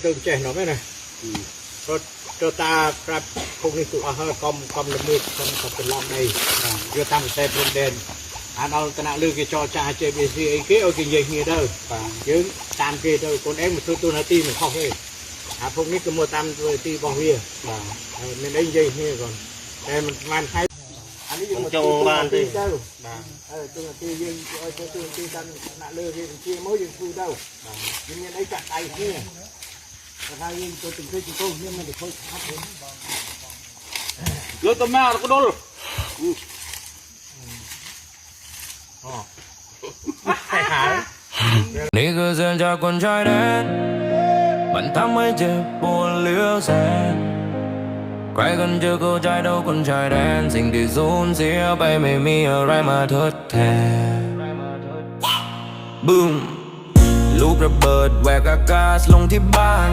ตื่นเช้าหน่อยไหมนะรถตัวตาปรับพวกนี้ตัวอาหารกอมละมืดกอมเป็นลำในเรือตั้งเซฟเด่นอันเอาตระลือกิจจ่าเจบีซีไอ้เกี้ยวกินยังเงี้ยเด้อยืนตามเกี้ยเด้อคนเอ็มมันตัวนาทีมันเข้าให้พวกนี้ก็มัวตามตัวตีบองเวียมันได้ยังเงี้ยก่อนแต่มันให้อันนี้ยังตัวนาทีเด้อตัวนาทียังตัวนาทีตั้งตระลือยังเกี้ยmớiยังพูดเด้อยังไอ้จัดไอ้เงี้ยถ้ายิงตัวตึงขึ้นตัวนี่มันจะค่อยพัดเองเยอะตัวแม่ก็โดนนี่คือเสียงจากคนชายแดนมันทำให้เจ็บปวดเหลือแสนใครกันจะเข้าใจเท่าคนชายแดนสิ่งที่สูญเสียไปไม่มีอะไรมาทดแทนบึ้มลูกระเบิดแหวกอากาศลงที่บ้าน